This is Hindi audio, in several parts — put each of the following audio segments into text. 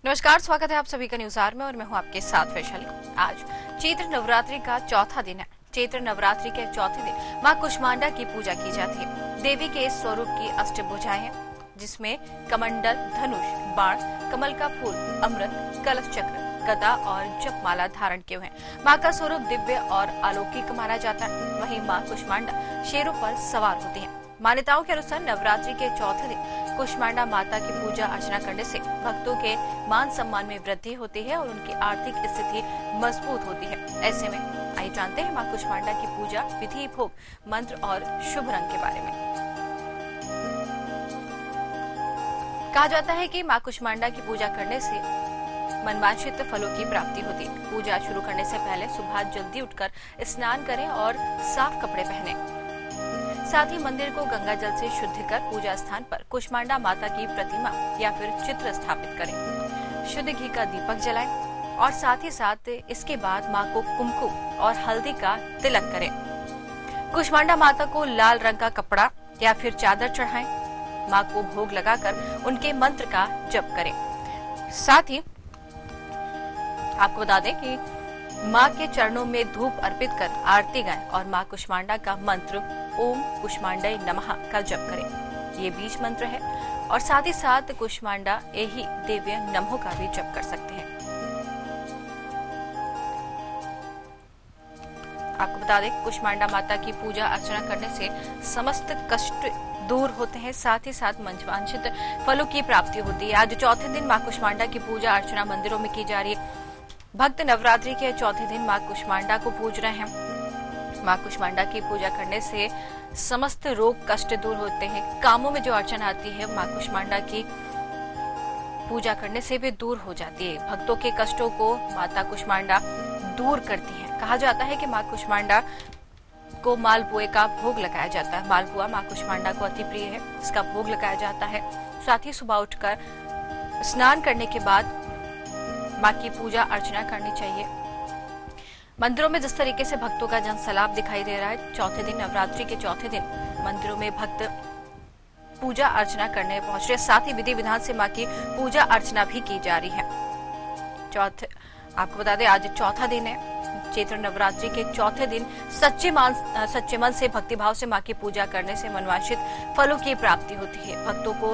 नमस्कार, स्वागत है आप सभी का न्यूज आवर में और मैं हूं आपके साथ वैशाली। आज चैत्र नवरात्रि का चौथा दिन है। चैत्र नवरात्रि के चौथे दिन मां कुष्मांडा की पूजा की जाती है। देवी के इस स्वरूप की अष्टभुजाएं हैं, जिसमें कमंडल, धनुष, बाण, कमल का फूल, अमृत, कलश चक्र, गदा और जपमाला धारण किए हुए हैं। मां का स्वरूप दिव्य और अलौकिक माना जाता है। वहीं मां कुष्मांडा शेरों पर सवार होती है। मान्यताओं के अनुसार नवरात्रि के चौथे दिन कुष्मांडा माता की पूजा अर्चना करने से भक्तों के मान सम्मान में वृद्धि होती है और उनकी आर्थिक स्थिति मजबूत होती है। ऐसे में आइए जानते हैं मां कुष्मांडा की पूजा विधि, भोग, मंत्र और शुभ रंग के बारे में। कहा जाता है कि मां कुष्मांडा की पूजा करने से मनवांछित फलों की प्राप्ति होती है। पूजा शुरू करने से पहले सुबह जल्दी उठकर स्नान करें और साफ कपड़े पहनें। साथ ही मंदिर को गंगा जल से शुद्ध कर पूजा स्थान पर कुष्मांडा माता की प्रतिमा या फिर चित्र स्थापित करें। शुद्ध घी का दीपक जलाएं और साथ ही साथ इसके बाद मां को कुमकुम और हल्दी का तिलक करें। कुष्मांडा माता को लाल रंग का कपड़ा या फिर चादर चढ़ाएं। मां को भोग लगाकर उनके मंत्र का जप करें। साथ ही आपको बता दें कि मां के चरणों में धूप अर्पित कर आरती गाएं और मां कुष्मांडा का मंत्र ओम कुष्मांडाय नमः का जप करें। ये बीज मंत्र है और साथ ही साथ कुष्मांडा एहि देव्य नमः का भी जप कर सकते हैं। आपको बता दें, कुष्मांडा माता की पूजा अर्चना करने से समस्त कष्ट दूर होते हैं, साथ ही साथ मनवांछित फलों की प्राप्ति होती है। आज चौथे दिन मां कुष्मांडा की पूजा अर्चना मंदिरों में की जा रही है। भक्त नवरात्रि के चौथे दिन मां कुष्मांडा को पूज रहे हैं। मां कुष्मांडा की पूजा करने से समस्त रोग कष्ट दूर होते हैं। कामों में जो अड़चन आती है मां कुष्मांडा की पूजा करने से भी दूर हो जाती है। भक्तों के कष्टों को माता कुष्मांडा दूर करती है। कहा जाता है कि मां कुष्मांडा को मालपुए का भोग लगाया जाता है। मालपुआ मां कुष्मांडा को अति प्रिय है, इसका भोग लगाया जाता है। साथ ही सुबह उठकर स्नान करने के बाद मां की पूजा अर्चना करनी चाहिए। मंदिरों में जिस तरीके से भक्तों का जनसैलाब दिखाई दे रहा है, चौथे दिन नवरात्रि के चौथे दिन मंदिरों में भक्त पूजा अर्चना करने पहुंच रहे। साथ ही विधि विधान से मां की पूजा अर्चना भी की जा रही है। आपको बता दें, आज चौथा दिन है। चैत्र नवरात्रि के चौथे दिन सच्चे मन से भक्तिभाव से मां की पूजा करने से मनवांछित फलों की प्राप्ति होती है। भक्तों को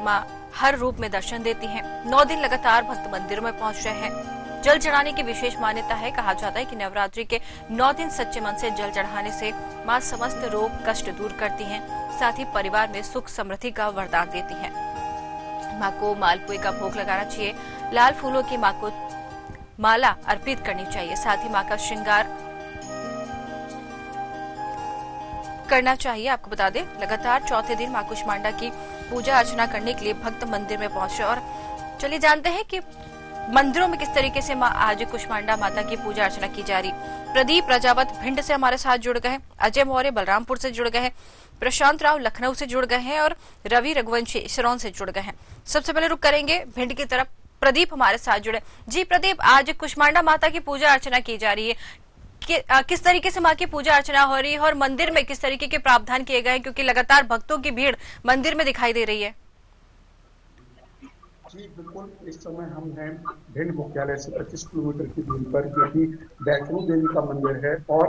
मां हर रूप में दर्शन देती हैं। 9 दिन लगातार भक्त मंदिरों में पहुंच रहे हैं। जल चढ़ाने की विशेष मान्यता है। कहा जाता है कि नवरात्रि के 9 दिन सच्चे मन से जल चढ़ाने से मां समस्त रोग कष्ट दूर करती हैं, साथ ही परिवार में सुख समृद्धि का वरदान देती हैं। मां को मालपुए का भोग लगाना चाहिए। लाल फूलों की मां को माला अर्पित करनी चाहिए। साथ ही मां का श्रृंगार करना चाहिए। आपको बता दें, लगातार चौथे दिन मां कुष्मांडा की पूजा अर्चना करने के लिए भक्त मंदिर में पहुंचे। और चलिए जानते हैं कि मंदिरों में किस तरीके से आज कुष्मांडा माता की पूजा अर्चना की जा रही। प्रदीप प्रजापत भिंड से हमारे साथ जुड़ गए हैं, अजय मौर्य बलरामपुर से जुड़ गए हैं, प्रशांत राव लखनऊ से जुड़ गए हैं और रवि रघुवंशी सिरौन से जुड़ गए हैं। सबसे पहले रुक करेंगे भिंड की तरफ। प्रदीप हमारे साथ जुड़े। जी प्रदीप, आज कुष्मांडा माता की पूजा अर्चना की जा रही है, किस तरीके से मां की पूजा अर्चना हो रही है और मंदिर में किस तरीके के प्रावधान किए गए हैं, क्योंकि लगातार भक्तों की भीड़ मंदिर में दिखाई दे रही है। जी बिल्कुल, इस समय हम हैं भिंड मुख्यालय से 25 किलोमीटर की दूरी पर, जो कि वैष्णो देवी का मंदिर है। और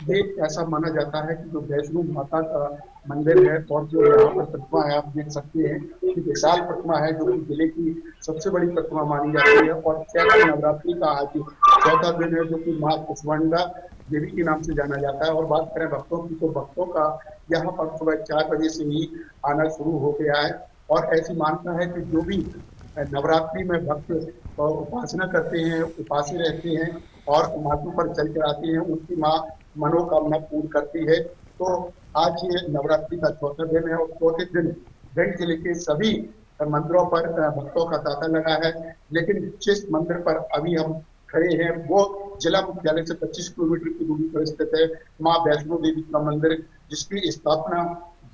ये ऐसा माना जाता है कि जो वैष्णो माता का मंदिर है और जो यहाँ पर प्रतिमा है, आप देख सकते हैं कि विशाल प्रतिमा है, जो कि जिले की सबसे बड़ी प्रतिमा मानी जाती है। और चैत्र नवरात्रि का आज चौथा दिन है, जो कि माँ कुष्मांडा देवी के नाम से जाना जाता है। और बात करें भक्तों की, तो भक्तों का यहाँ पर सुबह 4 बजे से ही आना शुरू हो गया है। और ऐसी मान्यता है कि जो भी नवरात्रि में भक्त उपासना करते हैं, उपासी रहते हैं और माथों पर जल चढ़ाते हैं, उनकी मां मनोकामना पूर्ण करती है। तो आज ये नवरात्रि का चौथा दिन है और चौथे दिन भिंड जिले के सभी मंदिरों पर भक्तों का तांता लगा है। लेकिन जिस मंदिर पर अभी हम खड़े हैं वो जिला मुख्यालय से 25 किलोमीटर की दूरी पर स्थित है माँ वैष्णो देवी का मंदिर, जिसकी स्थापना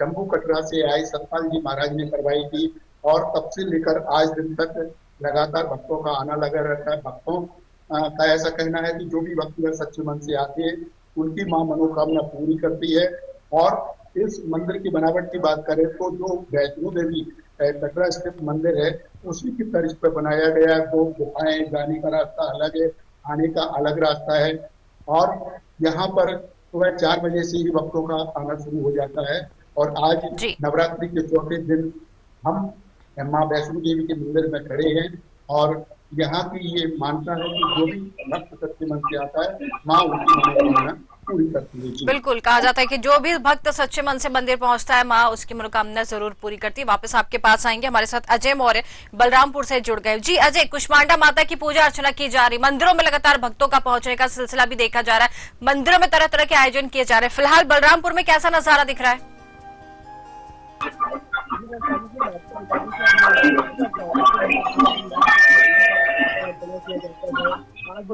जम्मू कटरा से आए सतपाल जी महाराज ने करवाई थी। और तब से लेकर आज दिन तक लगातार भक्तों का आना लगा रहता है। भक्तों का ऐसा कहना है कि जो भी भक्त सच्चे मन से आते हैं उनकी मां मनोकामना पूरी करती है। और इस मंदिर की बनावट की बात करें तो जो वैष्णो देवी कटरा स्थित मंदिर है उसी की तर्ज पर बनाया गया है। 2 गुफाएं, जाने का रास्ता अलग है, आने का अलग रास्ता है। और यहाँ पर सुबह 4 बजे से ही भक्तों का आना शुरू हो जाता है। और आज जी नवरात्रि के चौथे दिन हम माँ वैष्णो देवी के मंदिर में खड़े हैं और यहाँ की ये मानता है कि जो भी भक्त सच्चे मन से आता है माँ उनकी मनोकामना पूरी करती है। जी बिल्कुल, कहा जाता है कि जो भी भक्त सच्चे मन से मंदिर पहुंचता है माँ उसकी मनोकामना जरूर पूरी करती है। वापस आपके पास आएंगे, हमारे साथ अजय मौर्य बलरामपुर से जुड़ गए। जी अजय, कुष्मांडा माता की पूजा अर्चना की जा रही, मंदिरों में लगातार भक्तों का पहुंचने का सिलसिला भी देखा जा रहा है, मंदिरों में तरह तरह के आयोजन किए जा रहे हैं। फिलहाल बलरामपुर में कैसा नजारा दिख रहा है?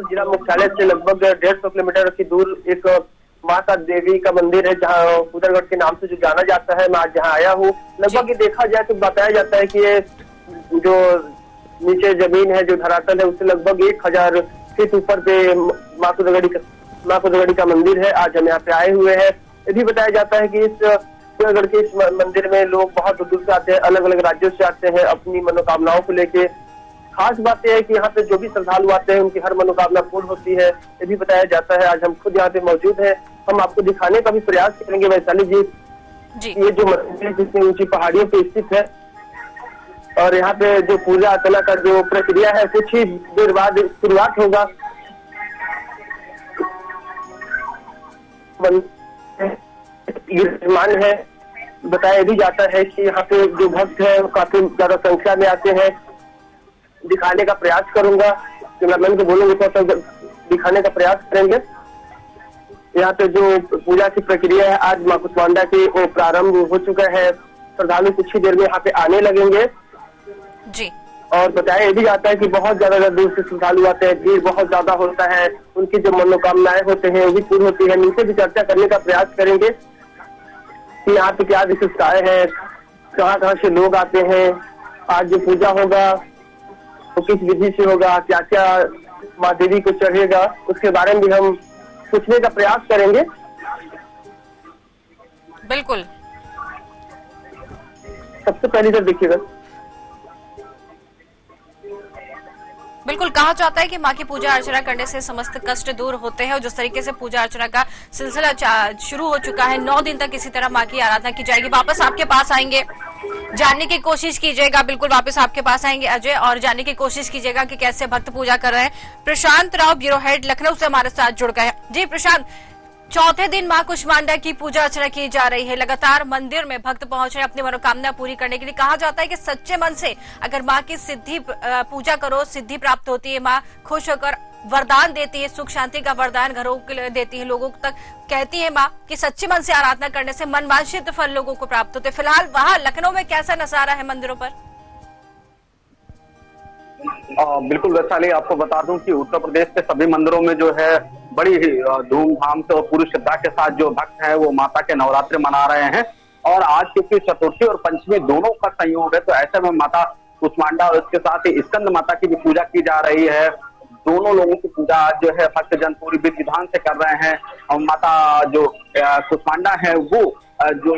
जिला मुख्यालय से लगभग 150 किलोमीटर की दूर एक माता देवी का मंदिर है जहाँ उदरगढ़ के नाम से जो जाना जाता है। मैं आज जहाँ आया हूँ, लगभग ये देखा जाए तो बताया जाता है कि ये जो नीचे जमीन है, जो धरातल है, उससे लगभग 1000 फीट ऊपर पे माँ कुदरगढ़ी का मंदिर है। आज हम यहाँ पे आए हुए हैं। ये भी बताया जाता है कि इस कुदरगढ़ के इस मंदिर में लोग बहुत दूर से आते हैं, अलग अलग राज्यों से आते हैं अपनी मनोकामनाओं को लेके। खास बात यह है कि यहाँ पे जो भी श्रद्धालु आते हैं उनकी हर मनोकामना पूर्ण होती है, ये भी बताया जाता है। आज हम खुद यहाँ पे मौजूद हैं, हम आपको दिखाने का भी प्रयास करेंगे। वैशाली जी, ये जो मंदिर है जितनी ऊंची पहाड़ियों पे स्थित है और यहाँ पे जो पूजा अर्चना का जो प्रक्रिया है कुछ ही देर बाद शुरुआत होगा। निर्माण है, बताया भी जाता है कि यहाँ पे जो भक्त है काफी ज्यादा संख्या में आते हैं। दिखाने का प्रयास करूंगा, कैमरामैन को बोलूंगा तो दिखाने का प्रयास करेंगे। यहाँ पे जो पूजा की प्रक्रिया है आज माँ कुष्मांडा की वो प्रारंभ हो चुका है। श्रद्धालु कुछ ही देर में यहाँ पे आने लगेंगे जी। और बताया भी जाता है कि बहुत ज्यादा दूर से श्रद्धालु आते हैं, भीड़ बहुत ज्यादा होता है, उनकी जो मनोकामनाएं होते हैं वो भी पूर्ण होती है। नीचे भी चर्चा करने का प्रयास करेंगे कि यहाँ पे क्या विशेषताएं हैं, कहाँ कहाँ से लोग आते हैं, आज जो पूजा होगा तो किस विधि से होगा, क्या क्या माँ देवी को चढ़ेगा, उसके बारे में भी हम पूछने का प्रयास करेंगे। बिल्कुल, सबसे पहले तो देखिएगा, बिल्कुल कहा जाता है कि माँ की पूजा अर्चना करने से समस्त कष्ट दूर होते हैं और जिस तरीके से पूजा अर्चना का सिलसिला शुरू हो चुका है, 9 दिन तक इसी तरह माँ की आराधना की जाएगी। वापस आपके पास आएंगे, जानने की कोशिश कीजिएगा। बिल्कुल वापस आपके पास आएंगे अजय और जानने की कोशिश कीजिएगा कि कैसे भक्त पूजा कर रहे हैं। प्रशांत राव, ब्यूरो हेड लखनऊ से हमारे साथ जुड़ गए। जी प्रशांत, चौथे दिन माँ कुष्मांडा की पूजा अर्चना की जा रही है, लगातार मंदिर में भक्त पहुंच रहे हैं अपनी मनोकामना पूरी करने के लिए। कहा जाता है कि सच्चे मन से अगर माँ की सिद्धि पूजा करो, सिद्धि प्राप्त होती है, माँ खुश होकर वरदान देती है, सुख शांति का वरदान घरों के लिए देती है, लोगों तक कहती है माँ कि सच्चे मन से आराधना करने से मनवांछित फल लोगों को प्राप्त होते। फिलहाल वहाँ लखनऊ में कैसा नजारा है मंदिरों पर? बिल्कुल वैशाली, आपको बता दूं कि उत्तर प्रदेश के सभी मंदिरों में जो है बड़ी ही धूमधाम से और पूरी श्रद्धा के साथ जो भक्त हैं वो माता के नवरात्रि मना रहे हैं। और आज क्योंकि चतुर्थी और पंचमी दोनों का संयोग है तो ऐसे में माता कुष्मांडा और इसके साथ ही स्कंद माता की भी पूजा की जा रही है। दोनों लोगों की पूजा आज जो है भक्तजन पूरी विधि विधान से कर रहे हैं। और माता जो कुष्मांडा है वो जो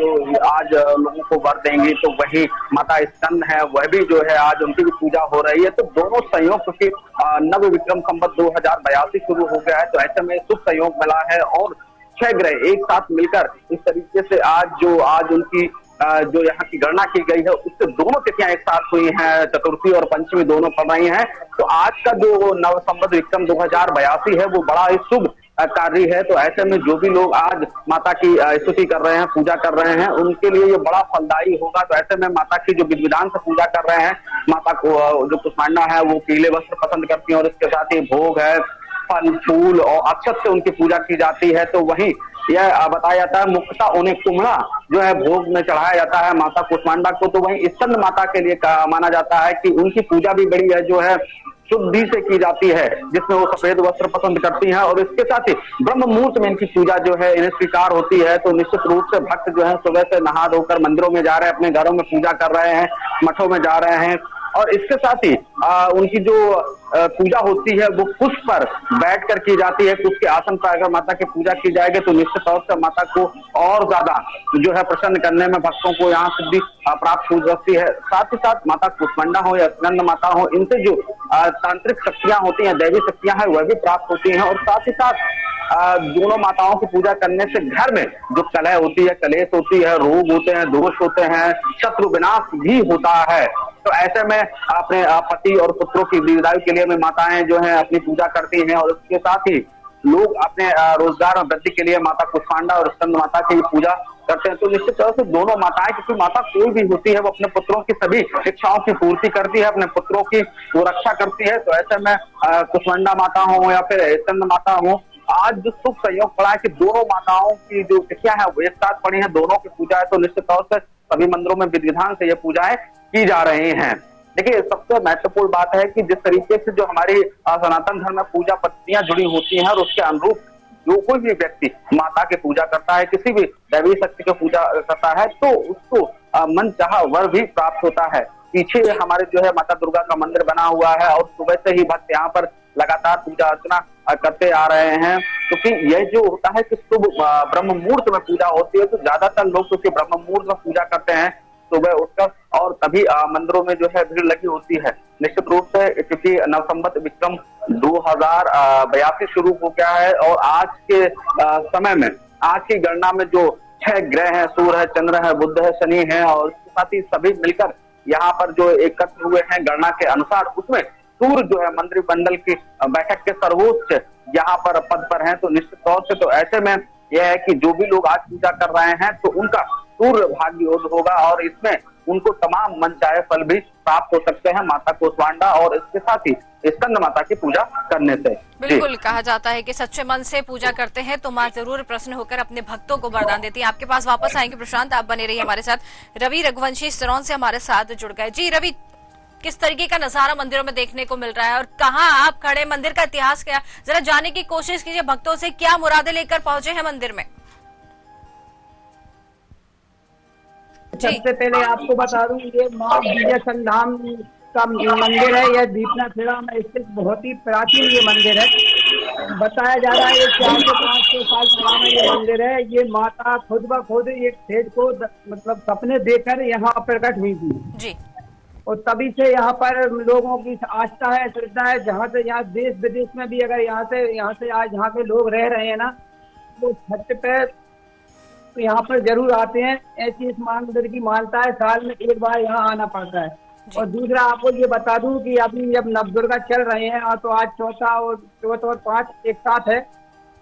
आज लोगों को वर देंगी, तो वही माता स्कंद है वह भी जो है आज उनकी भी पूजा हो रही है। तो दोनों संयोग, क्योंकि नव विक्रम संवत 2082 शुरू हो गया है तो ऐसे में शुभ संयोग मिला है और 6 ग्रह एक साथ मिलकर इस तरीके से आज उनकी जो यहाँ की गणना की गई है उससे दोनों तिथियां एक साथ हुई हैं, चतुर्थी और पंचमी दोनों पड़ रही हैं। तो आज का जो नव संवत विक्रम 2082 है वो बड़ा ही शुभ कार्य है। तो ऐसे में जो भी लोग आज माता की स्तुति कर रहे हैं, पूजा कर रहे हैं, उनके लिए ये बड़ा फलदायी होगा। तो ऐसे में माता की जो विधि विधान से पूजा कर रहे हैं, माता को जो कुष्मांडा है वो पीले वस्त्र पसंद करती है और इसके साथ ही भोग है, फल फूल और अक्षत से उनकी पूजा की जाती है। तो वहीं यह बताया जाता है मुख्यतः उन्हें कुम्हड़ा जो है भोग में चढ़ाया जाता है माता कुष्मांडा को। तो वहीं स्कंद माता के लिए माना जाता है कि उनकी पूजा भी बड़ी है जो है शुद्धि से की जाती है, जिसमें वो सफेद वस्त्र पसंद करती हैं और इसके साथ ही ब्रह्म मुहूर्त में इनकी पूजा जो है इन्हें स्वीकार होती है। तो निश्चित रूप से भक्त जो है सुबह से नहा धोकर मंदिरों में जा रहे हैं, अपने घरों में पूजा कर रहे हैं, मठों में जा रहे हैं, और इसके साथ ही उनकी जो पूजा होती है वो कुश पर बैठ कर की जाती है। कुश के आसन पर अगर माता की पूजा की जाएगी तो निश्चित तौर से माता को और ज्यादा जो है प्रसन्न करने में भक्तों को यहाँ सिद्धि प्राप्त हो जाती है। साथ ही साथ माता कुष्मांडा हो या स्कंद माता हो, इनसे जो तांत्रिक शक्तियां होती हैं, दैवी शक्तियां हैं, वह भी प्राप्त होती हैं। और साथ ही साथ दोनों माताओं की पूजा करने से घर में जो कलह होती है, कलेश होती है, रोग होते हैं, दोष होते हैं, शत्रु विनाश भी होता है। तो ऐसे में अपने पति और पुत्रों की दीर्घायु के लिए में माताएं जो है अपनी पूजा करती हैं। और इसके साथ ही लोग अपने रोजगार और वृद्धि के लिए माता कुष्मांडा और स्कंद माता की पूजा करते हैं। तो निश्चित तौर से दोनों माताएं, क्योंकि माता कोई भी होती है वो अपने पुत्रों की सभी इच्छाओं की पूर्ति करती है, अपने पुत्रों की वो रक्षा करती है। तो ऐसे में कुष्मांडा माता हो या फिर स्कंद माता हो, आज जो शुभ संयोग पड़ा है कि दोनों माताओं की जो तिथियां है वो एक साथ पड़ी है, दोनों की पूजा है। तो निश्चित तौर से सभी मंदिरों में विधि विधान से ये पूजाएं की जा रही हैं। देखिए, सबसे महत्वपूर्ण बात है कि जिस तरीके से जो हमारी सनातन धर्म में पूजा पद्धतियां जुड़ी होती हैं और उसके अनुरूप जो कोई भी व्यक्ति माता की पूजा करता है, किसी भी दैवी शक्ति की पूजा करता है, तो उसको मन चाहा वर भी प्राप्त होता है। पीछे हमारे जो है माता दुर्गा का मंदिर बना हुआ है और सुबह से ही भक्त यहाँ पर लगातार पूजा अर्चना करते आ रहे हैं, क्योंकि यह जो होता है कि शुभ ब्रह्म मुहूर्त में पूजा होती है। तो ज्यादातर लोग क्योंकि ब्रह्म मुहूर्त में पूजा करते हैं सुबह उठकर, और तभी मंदिरों में जो है भीड़ लगी होती है। निश्चित रूप से क्योंकि नवसंवत विक्रम 2082 शुरू हो गया है और आज के समय में, आज की गणना में जो 6 ग्रह हैं, सूर्य है, चंद्र है, बुध है, शनि है, और उसके साथ ही सभी मिलकर यहाँ पर जो एकत्र हुए हैं गणना के अनुसार, उसमें सूर्य जो है मंत्रिमंडल की बैठक के सर्वोच्च यहाँ पर पद पर हैं। तो निश्चित तौर से तो ऐसे में यह है कि जो भी लोग आज पूजा कर रहे हैं तो उनका सूर्य भाग्योदय होगा और इसमें उनको तमाम मनचाहे फल भी प्राप्त हो सकते हैं माता कुष्मांडा और इसके साथ ही स्कंद माता की पूजा करने से। बिल्कुल, कहा जाता है कि सच्चे मन से पूजा करते हैं तो माँ जरूर प्रसन्न होकर अपने भक्तों को वरदान देती है। आपके पास वापस आएंगे प्रशांत, आप बने रहिए हमारे साथ। रवि रघुवंशी सिरौन से हमारे साथ जुड़ गए। जी रवि, किस तरीके का नजारा मंदिरों में देखने को मिल रहा है और कहाँ आप खड़े, मंदिर का इतिहास क्या, जरा जानने की कोशिश कीजिए भक्तों से, क्या मुरादें लेकर पहुंचे हैं मंदिर में? सबसे पहले आपको बता दूं, ये माँ विजय संधाम का मंदिर है। यह दीपनाखेड़ा में स्थित बहुत ही प्राचीन ये मंदिर है। बताया जा रहा है ये 400-500 साल पुराना ये मंदिर है। ये माता खुद ब खुद एक सेठ को मतलब सपने देकर यहाँ प्रकट हुई थी जी, और तभी से यहाँ पर लोगों की आस्था है, श्रद्धा है। जहाँ से यहाँ देश विदेश में भी अगर यहाँ से आज यहाँ के लोग रह रहे हैं ना, तो छठ पे तो यहाँ पर जरूर आते हैं। ऐसी इस मंदिर की मान्यता है, साल में एक बार यहाँ आना पड़ता है। और दूसरा आपको ये बता दूं कि अभी जब नवदुर्गा चल रहे हैं तो आज चौथा और 5 एक साथ है,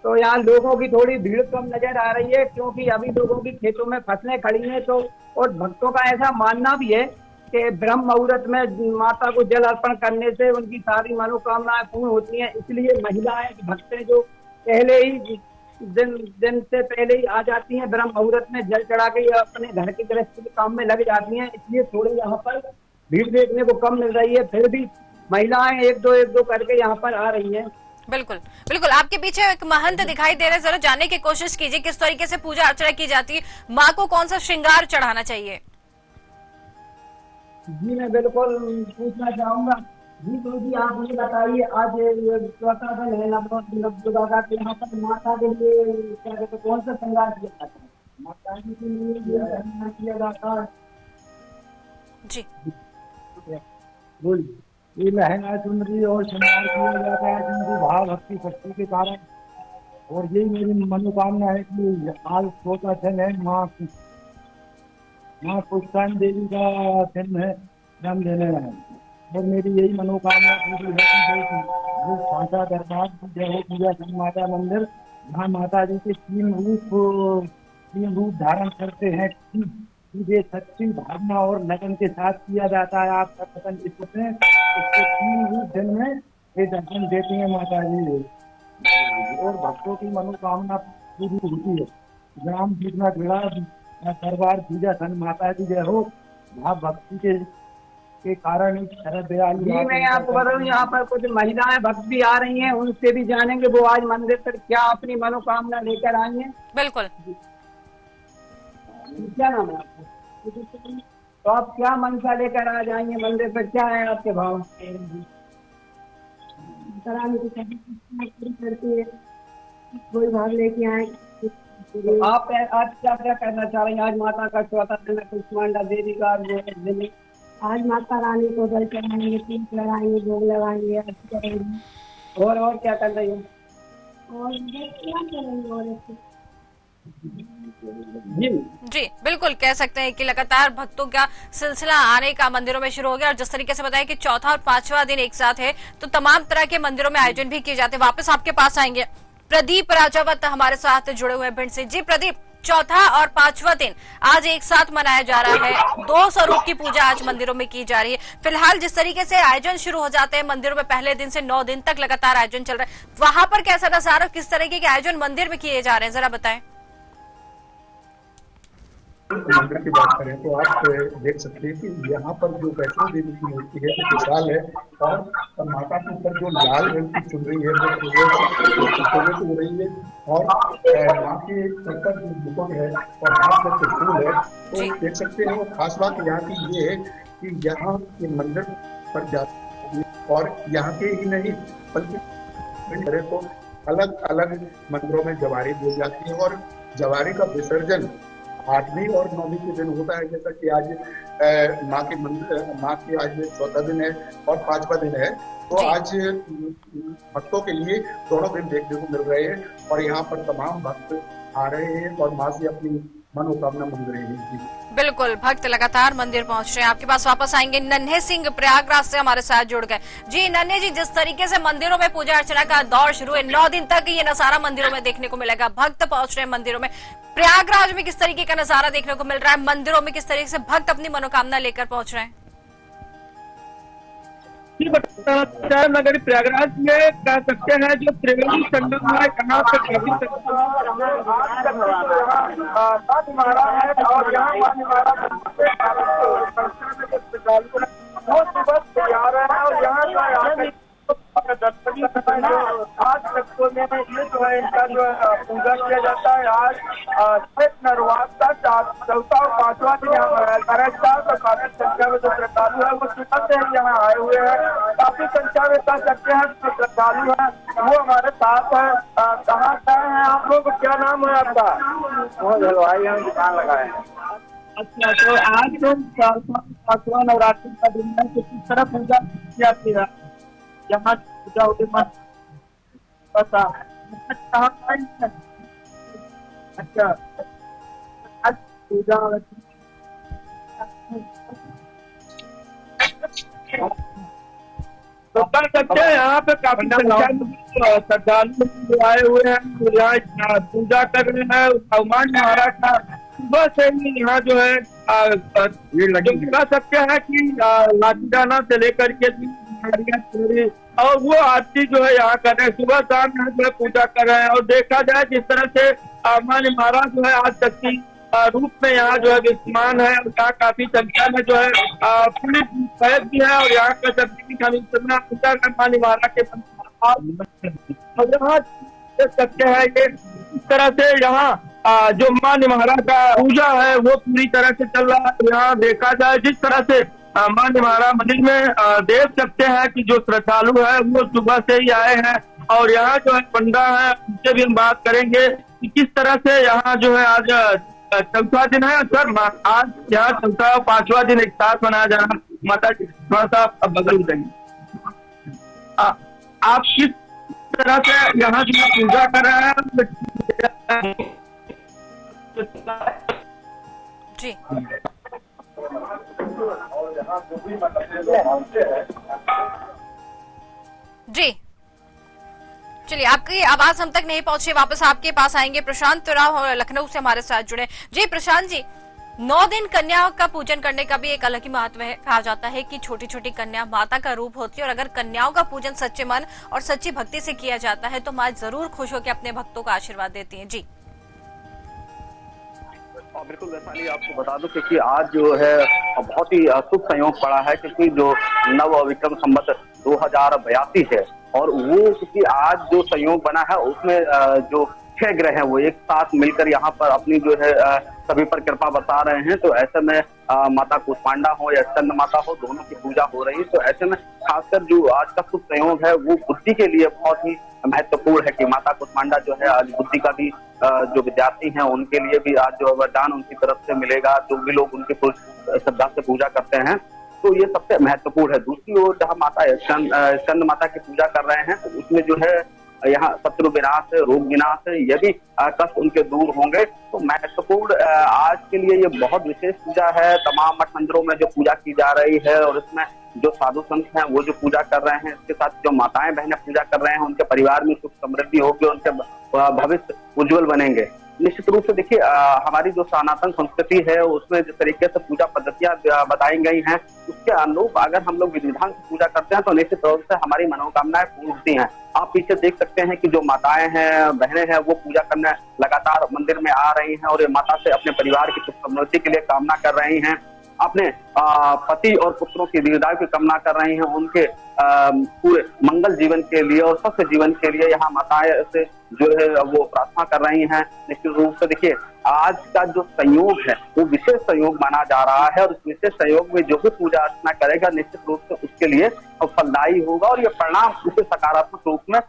तो यहाँ लोगों की थोड़ी भीड़ कम नजर आ रही है, क्योंकि अभी लोगों की खेतों में फसलें खड़ी हैं। तो और भक्तों का ऐसा मानना भी है कि ब्रह्म मुहूर्त में माता को जल अर्पण करने से उनकी सारी मनोकामनाएं पूर्ण होती हैं। इसलिए महिलाएं भक्त जो पहले ही दिन से पहले ही आ जाती हैं, ब्रह्म मुहूर्त में जल चढ़ा के अपने घर के गृहस्थी के काम में लग जाती हैं। इसलिए थोड़े यहाँ पर भीड़ देखने को कम मिल रही है, फिर भी महिलाएं एक दो करके यहाँ पर आ रही हैं। बिल्कुल बिल्कुल, आपके पीछे एक महंत दिखाई दे रहे हैं, जरा जानने की कोशिश कीजिए किस तरीके से पूजा अर्चना की जाती है, माँ को कौन सा श्रृंगार चढ़ाना चाहिए? जी मैं बिल्कुल पूछना चाहूंगा। जी तो जी आप मुझे बताइए, आज चौथा दिन है नवदुर्गा का, तो यहाँ पर माता के लिए क्या कहते कौन सा श्रृंगार किया जाता है? माता जी के लिए श्रृंगार किया जाता है। जी बोलिए। ये लहंगा चुनरी और श्रृंगार किया जाता है जिनकी भाव भक्ति शक्ति के कारण, और यही मेरी मनोकामना है कि आज चौथा दिन है, माँ पुष्पांजलि देवी का दिन है, जन्मदिन है, और मेरी यही मनोकामना पूरी है कि जो साचा दरबार जय हो पूजा संग माता मंदिर, जहाँ माता जी के तीन रूप धारण करते हैं, ये सच्ची भावना और लगन के साथ किया जाता है। आप कथन इसमें इसके 3 रूप दिन में ये दर्शन देती हैं माता जी, और भक्तों की मनोकामना पूरी होती है। ग्राम जीतना बेड़ा दरबार पूजा संग माता जी जय हो, यहाँ भक्ति के कारण शरद दयालु। जी मैं आपको बता दूं, यहाँ पर कुछ महिलाएं भक्त भी आ रही हैं, उनसे भी जानेंगे वो आज मंदिर पर क्या अपनी मनोकामना लेकर आई हैं। बिल्कुल, क्या नाम है आपका? तो आप क्या मनसा लेकर आ जाएंगे मंदिर पर, क्या है आपके भाव? कराने की पूरी करती है, कोई भाग लेके आए। तो आप क्या क्या करना चाह रहे हैं? आज माता का चौथा दिन है, कुष्मांडा देवी का दिन। आज माता रानी को जल चढ़ाएंगे, टीक लगाएंगे, भोग लगाएंगे, आरती करेंगे। और क्या कर रही है? और क्या करेंगे? और जी बिल्कुल कह सकते हैं कि लगातार भक्तों का सिलसिला आने का मंदिरों में शुरू हो गया। और जिस तरीके से बताया कि चौथा और पांचवा दिन एक साथ है, तो तमाम तरह के मंदिरों में आयोजन भी किए जाते हैं। वापस आपके पास आएंगे, प्रदीप राजावत हमारे साथ जुड़े हुए हैं भिंड से। जी प्रदीप, चौथा और पांचवा दिन आज एक साथ मनाया जा रहा है, 2 स्वरूप की पूजा आज मंदिरों में की जा रही है। फिलहाल जिस तरीके से आयोजन शुरू हो जाते हैं मंदिरों में, पहले दिन से 9 दिन तक लगातार आयोजन चल रहा है, वहां पर कैसा नजारा, किस तरीके के आयोजन मंदिर में किए जा रहे हैं, जरा बताएं। मंदिर की बात करें तो आप देख सकते हैं कि यहाँ पर जो वैष्णो देवी की मूर्ति है वो विशाल है, और माता के ऊपर जो लाल रंग की चुनरी है वो सूर्य से हो रही है, और माँ के सर पर जो मुकुट है और हाथ में त्रिशूल है, तो देख सकते हैं। वो खास बात यहाँ की ये है कि यहाँ के मंदिर पर जाते हैं, और यहाँ के ही नहीं बल्कि तो अलग अलग मंदिरों में जवारी दी जाती है, और जवारी का विसर्जन 8वीं और 9वीं के दिन होता है। जैसा कि आज माँ के आज चौथा दिन है और 5वां दिन है, तो आज भक्तों के लिए दोनों दिन देखने को मिल रहे हैं, और यहाँ पर तमाम भक्त आ रहे हैं और माँ से अपनी मनोकामना मांग रहे हैं। बिल्कुल, भक्त लगातार मंदिर पहुंच रहे हैं। आपके पास वापस आएंगे, नन्हे सिंह प्रयागराज से हमारे साथ जुड़ गए। जी नन्हे जी, जिस तरीके से मंदिरों में पूजा अर्चना का दौर शुरू है, 9 दिन तक ये नजारा मंदिरों में देखने को मिलेगा, भक्त पहुंच रहे हैं मंदिरों में। प्रयागराज में किस तरीके का नजारा देखने को मिल रहा है, मंदिरों में किस तरीके से भक्त अपनी मनोकामना लेकर पहुंच रहे हैं? नगर प्रयागराज में कह सकते हैं जो त्रिवेणी संगम है, कहाँ पे और यहाँ और यहाँ आज भक्तों में ये जो है इनका जो पूजा किया जाता है। आज नरवास का चौथा और 5वां दिन यहाँ मनाया जा रहा है। तो काफी संख्या में जो श्रद्धालु है वो सुबह से ही यहाँ आए हुए हैं। काफी संख्या में कह सकते हैं जो श्रद्धालु है वो हमारे साथ है। कहाँ से हैं आप लोग, क्या नाम है आपका? हलवाई हम दुकान लगाए। अच्छा, तो आज जो 5वां नवरात्रि का दिन है, तो किस तरह पूजा की जाती है यहाँ पूजा होती है? पता अच्छा आज पूजा तो कर सकते हैं। यहाँ पे काफी श्रद्धालु आए हुए हैं, यहाँ पूजा कर रहे हैं। भगवान महाराज का सुबह से ही यहाँ जो है कह सकते हैं कि लाठी डाना से लेकर के और वो आरती जो है यहाँ कर रहे हैं, सुबह शाम यहाँ जो है पूजा कर रहे हैं। और देखा जाए जिस तरह से मान्य महाराज जो है आज शक्ति रूप में यहाँ जो है विद्यमान है, और यहाँ काफी संख्या में जो है पुलिस सहयोग भी है, और यहाँ का शक्ति की पूजा कर मान्य महाराज के यहाँ देख सकते हैं कि इस तरह से यहाँ जो मान्य महाराज का पूजा है वो पूरी तरह से चल रहा है। यहाँ देखा जाए जिस तरह से मान्य महाराज मंदिर में देख सकते हैं कि जो श्रद्धालु है वो सुबह से ही आए हैं, और यहाँ जो है पंडा है उनसे भी हम बात करेंगे कि किस तरह से यहाँ जो है आज चौथा दिन है। सर आज यहाँ चौथा और 5वां दिन एक साथ मनाया जा रहा है। माता जी थोड़ा सा बदल देंगे, आप किस तरह से यहाँ जो पूजा कर रहे हैं? जी जी चलिए, आपकी आवाज हम तक नहीं पहुंची, वापस आपके पास आएंगे। प्रशांत राव लखनऊ से हमारे साथ जुड़े। जी प्रशांत जी, 9 दिन कन्या का पूजन करने का भी एक अलग ही महत्व है। कहा जाता है कि छोटी छोटी कन्या माता का रूप होती है, और अगर कन्याओं का पूजन सच्चे मन और सच्ची भक्ति से किया जाता है तो माँ जरूर खुश होकर अपने भक्तों का आशीर्वाद देती है। जी बिल्कुल वैशाली, आपको बता दूं क्योंकि आज जो है बहुत ही शुभ संयोग पड़ा है, क्योंकि जो नव विक्रम संवत 2082 है, और वो क्योंकि आज जो संयोग बना है उसमें जो 6 ग्रह हैं वो एक साथ मिलकर यहाँ पर अपनी जो है सभी पर कृपा बरसा रहे हैं। तो ऐसे में माता कूष्मांडा हो या स्कंद माता हो, दोनों की पूजा हो रही है। तो ऐसे में खासकर जो आज का शुभ संयोग है वो बुद्धि के लिए बहुत ही महत्वपूर्ण है कि माता कूष्मांडा जो है आज बुद्धि का भी जो विद्यार्थी हैं उनके लिए भी आज जो वरदान उनकी तरफ से मिलेगा। जो भी लोग उनके श्रद्धा से पूजा करते हैं तो ये सबसे महत्वपूर्ण है। दूसरी ओर जहाँ माता स्कंद माता की पूजा कर रहे हैं तो उसमें जो है यहाँ शत्रु विनाश है, रोग विनाश है, यदि कष्ट उनके दूर होंगे तो महत्वपूर्ण आज के लिए ये बहुत विशेष पूजा है। तमाम मठ मंदिरों में जो पूजा की जा रही है और इसमें जो साधु संत हैं वो जो पूजा कर रहे हैं, इसके साथ जो माताएं बहनें पूजा कर रहे हैं उनके परिवार में सुख समृद्धि होगी, उनके भविष्य उज्जवल बनेंगे। निश्चित रूप से देखिए हमारी जो सनातन संस्कृति है उसमें जिस तरीके से पूजा पद्धतियां बताई गई हैं उसके अनुरूप अगर हम लोग विधि विधान से पूजा करते हैं तो निश्चित रूप से हमारी मनोकामनाएं पूर्ण होती हैं। आप पीछे देख सकते हैं कि जो माताएं हैं, बहनें हैं, वो पूजा करने लगातार मंदिर में आ रही हैं और ये माता से अपने परिवार की सुख समृद्धि के लिए कामना कर रही हैं, अपने पति और पुत्रों की दीर्घायु की कामना कर रही हैं, उनके पूरे मंगल जीवन के लिए और स्वस्थ जीवन के लिए यहाँ माताएं से जो है वो प्रार्थना कर रही हैं। निश्चित रूप से देखिए आज का जो संयोग है वो विशेष संयोग माना जा रहा है और इस विशेष संयोग में जो भी पूजा अर्चना करेगा निश्चित रूप से उसके लिए फलदायी होगा और ये परिणाम उसे सकारात्मक रूप में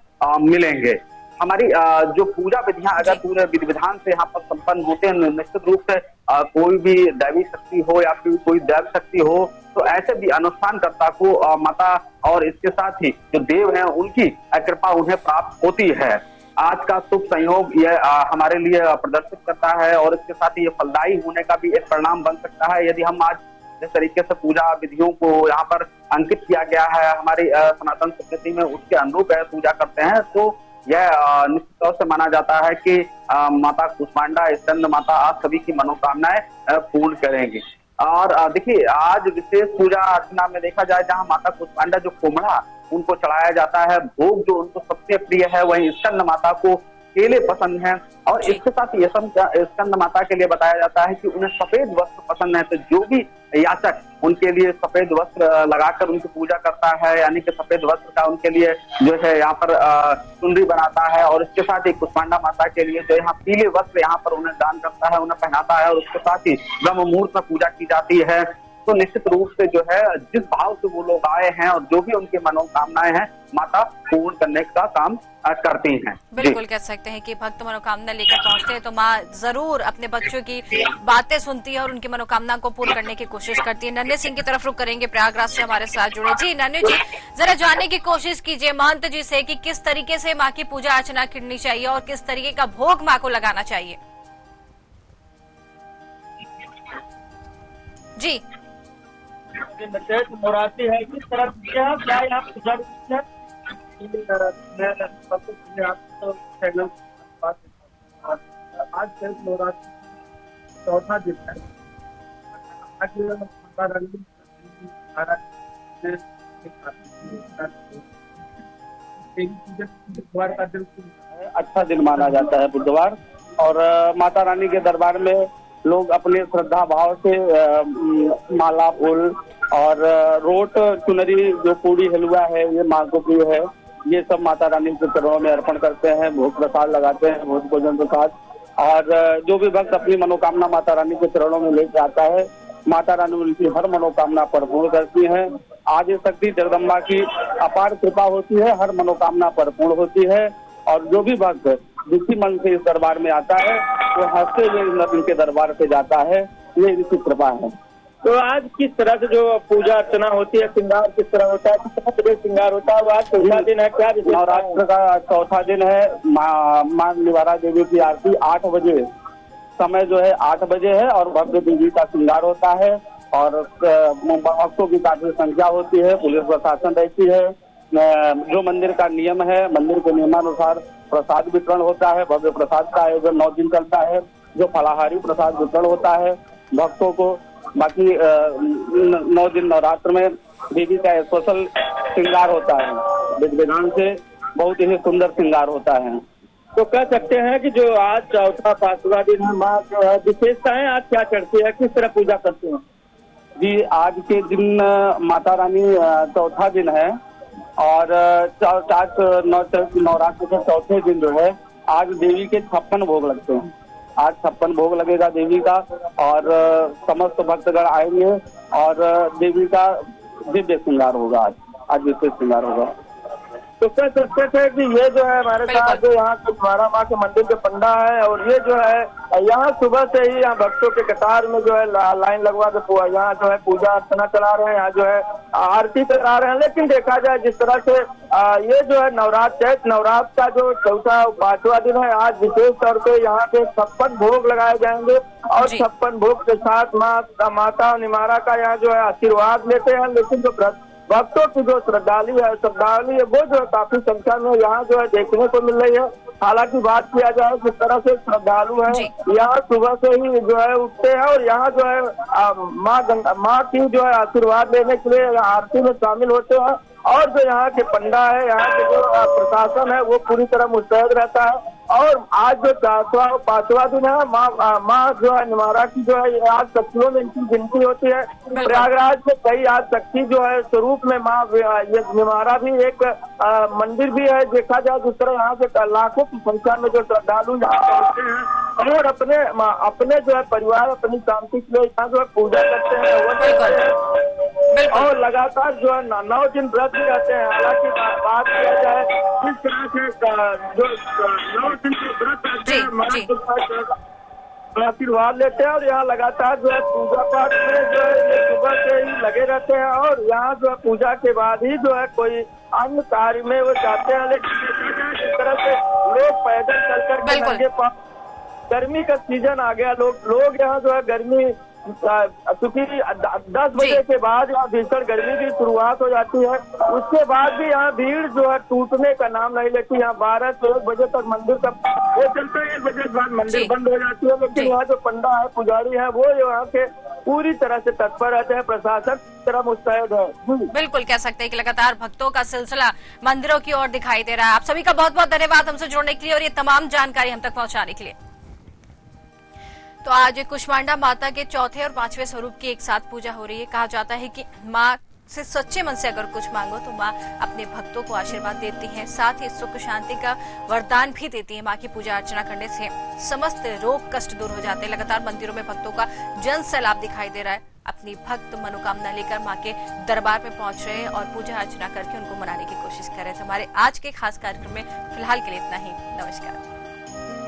मिलेंगे। हमारी जो पूजा विधियां अगर पूरे विधि विधान से यहाँ पर संपन्न होते हैं, निश्चित रूप से कोई भी दैवी शक्ति हो या फिर कोई दैव शक्ति हो तो ऐसे भी अनुष्ठानकर्ता को माता और इसके साथ ही जो देव हैं उनकी कृपा उन्हें प्राप्त होती है। आज का शुभ संयोग यह हमारे लिए प्रदर्शित करता है और इसके साथ ही ये फलदायी होने का भी एक परिणाम बन सकता है। यदि हम आज जिस तरीके से पूजा विधियों को यहाँ पर अंकित किया गया है हमारी सनातन संस्कृति में उसके अनुरूप पूजा करते हैं तो यह निश्चित तौर से माना जाता है कि माता कूष्मांडा स्कंद माता आप सभी की मनोकामनाएं पूर्ण करेंगी। और देखिए आज विशेष पूजा अर्चना में देखा जाए जहाँ माता कूष्मांडा जो कोमड़ा उनको चढ़ाया जाता है, भोग जो उनको सबसे प्रिय है, वहीं स्कंद माता को केले पसंद हैं और इसके साथ ही स्कंद माता के लिए बताया जाता है कि उन्हें सफेद वस्त्र पसंद है। तो जो भी याचक उनके लिए सफेद वस्त्र लगाकर उनकी पूजा करता है यानी कि सफेद वस्त्र का उनके लिए जो है यहाँ पर चुनरी बनाता है और इसके साथ ही कूष्मांडा माता के लिए जो यहाँ पीले वस्त्र यहाँ पर उन्हें दान करता है, उन्हें पहनाता है और उसके साथ ही ब्रह्म मुहूर्त में पूजा की जाती है। तो निश्चित रूप से जो है जिस भाव से वो लोग आए हैं और जो भी उनकी मनोकामनाएं हैं माता पूर्ण करने का काम करती हैं। बिल्कुल कह सकते हैं कि भक्त मनोकामना लेकर पहुंचते हैं तो माँ जरूर अपने बच्चों की बातें सुनती है और उनकी मनोकामना को पूर्ण करने की कोशिश करती है। नन्हे सिंह की तरफ रुख करेंगे, प्रयागराज से हमारे साथ जुड़े। जी नन्हे जी, जरा जानने की कोशिश कीजिए महंत जी से कि किस तरीके से माँ की पूजा अर्चना करनी चाहिए और किस तरीके का भोग माँ को लगाना चाहिए। जी नवरात्रि है किस तरह क्या यहाँ पूजा आज नवरात्रि चौथा दिन है। आज बुधवार का दिन अच्छा दिन माना जाता है बुधवार और माता रानी के दरबार में लोग अपने श्रद्धा भाव से माला फूल और रोट चुनरी जो पूड़ी हलवा है ये माँ को प्रिय है, ये सब माता रानी के चरणों में अर्पण करते हैं, भोग प्रसाद लगाते हैं, भोग भोजन प्रसाद। और जो भी भक्त अपनी मनोकामना माता रानी के चरणों में लेकर आता है माता रानी उनकी हर मनोकामना पर पूर्ण करती है। आज शक्ति जगदम्बा की अपार कृपा होती है, हर मनोकामना पर पूर्ण होती है और जो भी भक्त दुखी मन से इस दरबार में आता है वो हंसते हुए इनके दरबार पे जाता है, ये इनकी कृपा है। तो आज किस तरह से जो पूजा अर्चना होती है, श्रृंगार किस तरह होता है, कितना बजे श्रृंगार होता है? आज चौथा दिन है, क्या नवरात्र का चौथा दिन है। माँ निवारा देवी की आरती 8 बजे, समय जो है 8 बजे है और भव्य देवी का श्रृंगार होता है और भक्तों की काफी संख्या होती है, पुलिस प्रशासन रहती है। जो मंदिर का नियम है, मंदिर के नियमानुसार प्रसाद वितरण होता है, भव्य प्रसाद का आयोजन 9 दिन चलता है, जो फलाहारी प्रसाद वितरण होता है भक्तों को। बाकी 9 दिन नवरात्र में देवी का स्पेशल श्रृंगार होता है, विधि विधान से बहुत ही सुंदर श्रृंगार होता है। तो कह सकते हैं कि जो आज चौथा 5वां दिन है, माँ जो है विशेषताएं आज क्या करती है, किस तरह पूजा करते हैं? जी आज के दिन माता रानी चौथा दिन है और नवरात्र के चौथे दिन जो है आज देवी के 56 भोग लगते हैं। आज 56 भोग लगेगा देवी का और समस्त भक्तगण आएंगे और देवी का दिव्य श्रृंगार होगा। आज विशेष श्रृंगार होगा। तो कह सकते थे कि ये जो है हमारे साथ जो यहाँ के कुमारा माँ के मंदिर के पंडा है और ये जो है यहाँ सुबह से ही यहाँ भक्तों के कतार में जो है लाइन लगवा के यहाँ जो है पूजा अर्चना चला रहे हैं, यहाँ जो है आरती करा रहे हैं। लेकिन देखा जाए जिस तरह से ये जो है चैत नवरात्र का जो चौथा 5वां दिन है, आज विशेष तौर पे यहाँ पे 56 भोग लगाए जाएंगे और 56 भोग के साथ माता निमारा का यहाँ जो है आशीर्वाद लेते हैं। लेकिन जो भक्तों की जो श्रद्धालु है वो जो है काफी संख्या में यहाँ जो है देखने को मिल रही है। हालांकि बात किया जाए जिस तरह से श्रद्धालु है यहाँ सुबह से ही जो है उठते हैं और यहाँ जो है माँ की जो है आशीर्वाद लेने के लिए आरती में शामिल होते हैं। और जो यहाँ के पंडा है, यहाँ के जो प्रशासन है वो पूरी तरह मुस्तैद रहता है। और आज जो 5वां दिन है, माँ जो है निमारा की जो है आज शक्तियों में इनकी गिनती होती है। प्रयागराज में कई आज शक्ति जो है स्वरूप में माँ ये निमारा भी एक मंदिर भी है। देखा जाए जिस तरह यहाँ के लाखों की संख्या में जो श्रद्धालु यहाँ पहुंचते हैं और अपने जो है परिवार अपनी शांति के लिए यहाँ जो है पूजा करते हैं वो करते हैं और लगातार जो है 9 दिन व्रत भी रहते हैं। हालांकि बात किया जाए किस तरह से जो 9 दिन के व्रत रहते हैं आशीर्वाद लेते हैं और यहाँ लगातार जो है पूजा पाठ में जो है सुबह से ही लगे रहते हैं और यहाँ जो है पूजा के बाद ही जो है कोई अन्य कार्य में वो जाते हैं। लेकिन इस तरह से लोग पैदल चल कर गर्मी का सीजन आ गया, लोग यहाँ जो है गर्मी क्योंकि 10 बजे के बाद यहाँ भीषण गर्मी की शुरुआत हो जाती है। उसके बाद भी यहाँ भीड़ जो है टूटने का नाम नहीं लेती। यहाँ 12 से 1 बजे तक मंदिर का वो चलता है, 1 बजे के बाद मंदिर बंद हो जाती है। लेकिन यहाँ जो पंडा है पुजारी है वो यहाँ के पूरी तरह से तत्पर रहते हैं, प्रशासन तरह मुस्तैद है। बिल्कुल कह सकते हैं कि लगातार भक्तों का सिलसिला मंदिरों की ओर दिखाई दे रहा है। आप सभी का बहुत बहुत धन्यवाद हमसे जुड़ने के लिए और ये तमाम जानकारी हम तक पहुँचाने के लिए। तो आज कुष्मांडा माता के चौथे और 5वें स्वरूप की एक साथ पूजा हो रही है। कहा जाता है कि माँ से सच्चे मन से अगर कुछ मांगो तो माँ अपने भक्तों को आशीर्वाद देती हैं, साथ ही सुख शांति का वरदान भी देती है। माँ की पूजा अर्चना करने से समस्त रोग कष्ट दूर हो जाते हैं। लगातार मंदिरों में भक्तों का जन सैलाब दिखाई दे रहा है। अपनी भक्त मनोकामना लेकर माँ के दरबार में पहुंच रहे हैं और पूजा अर्चना करके उनको मनाने की कोशिश कर रहे हैं। हमारे आज के खास कार्यक्रम में फिलहाल के लिए इतना ही। नमस्कार।